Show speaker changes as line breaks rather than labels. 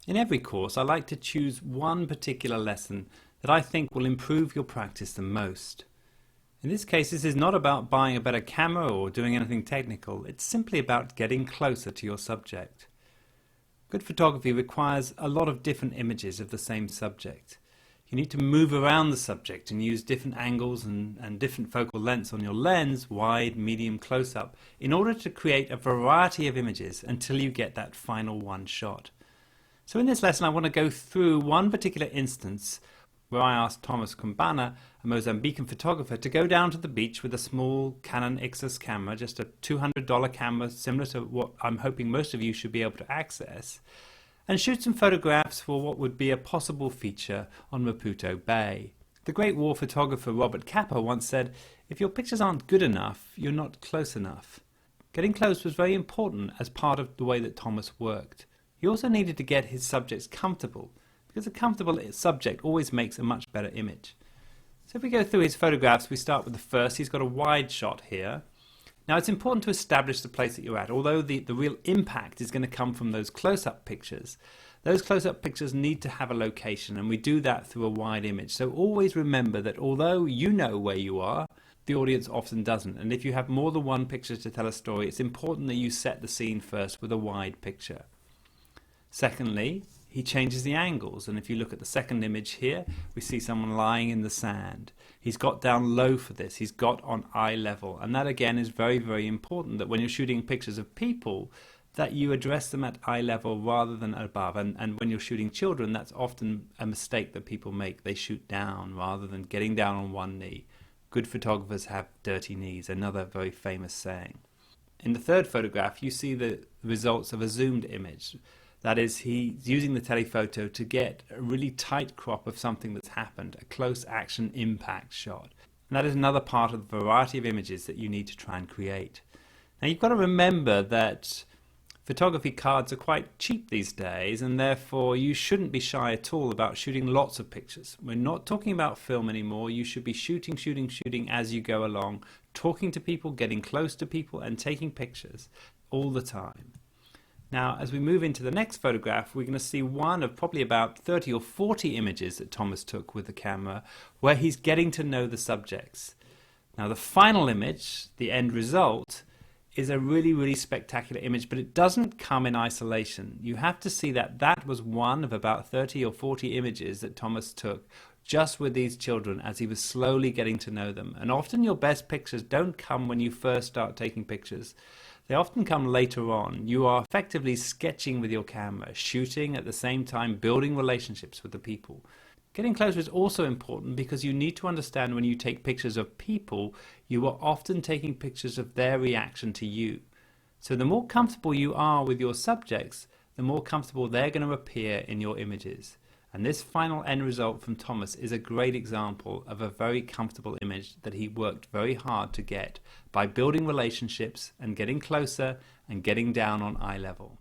In every course, I like to choose one particular lesson that I think will improve your practice the most. In this case, this is not about buying a better camera or doing anything technical. It's simply about getting closer to your subject. Good photography requires a lot of different images of the same subject. You need to move around the subject and use different angles and different focal lengths on your lens, wide, medium, close-up, in order to create a variety of images until you get that final one shot. So in this lesson I want to go through one particular instance where I asked Thomas Kumbana, a Mozambican photographer, to go down to the beach with a small Canon Ixus camera, just a $200 camera similar to what I'm hoping most of you should be able to access, and shoot some photographs for what would be a possible feature on Maputo Bay. The great war photographer Robert Capa once said, "If your pictures aren't good enough, you're not close enough." Getting close was very important as part of the way that Thomas worked. He also needed to get his subjects comfortable, because a comfortable subject always makes a much better image. So if we go through his photographs, we start with the first. He's got a wide shot here. Now it's important to establish the place that you're at. Although the real impact is going to come from those close-up pictures, those close-up pictures need to have a location, and we do that through a wide image. So always remember that although you know where you are, the audience often doesn't. And if you have more than one picture to tell a story, it's important that you set the scene first with a wide picture. Secondly, he changes the angles, and if you look at the second image here, we see someone lying in the sand. He's got down low for this, he's got on eye level, and that again is very, very important, that when you're shooting pictures of people, that you address them at eye level rather than above. And when you're shooting children, that's often a mistake that people make. They shoot down rather than getting down on one knee. Good photographers have dirty knees, another very famous saying. In the third photograph, you see the results of a zoomed image. That is, he's using the telephoto to get a really tight crop of something that's happened, a close action impact shot. And that is another part of the variety of images that you need to try and create. Now you've got to remember that photography cards are quite cheap these days, and therefore you shouldn't be shy at all about shooting lots of pictures. We're not talking about film anymore. You should be shooting as you go along, talking to people, getting close to people, and taking pictures all the time. Now, as we move into the next photograph, we're going to see one of probably about 30 or 40 images that Thomas took with the camera, where he's getting to know the subjects. Now, the final image, the end result, is a really, really spectacular image, but it doesn't come in isolation. You have to see that that was one of about 30 or 40 images that Thomas took just with these children as he was slowly getting to know them. And often your best pictures don't come when you first start taking pictures. They often come later on. You are effectively sketching with your camera, shooting at the same time, building relationships with the people. Getting closer is also important because you need to understand when you take pictures of people, you are often taking pictures of their reaction to you. So the more comfortable you are with your subjects, the more comfortable they're going to appear in your images. And this final end result from Thomas is a great example of a very comfortable image that he worked very hard to get by building relationships and getting closer and getting down on eye level.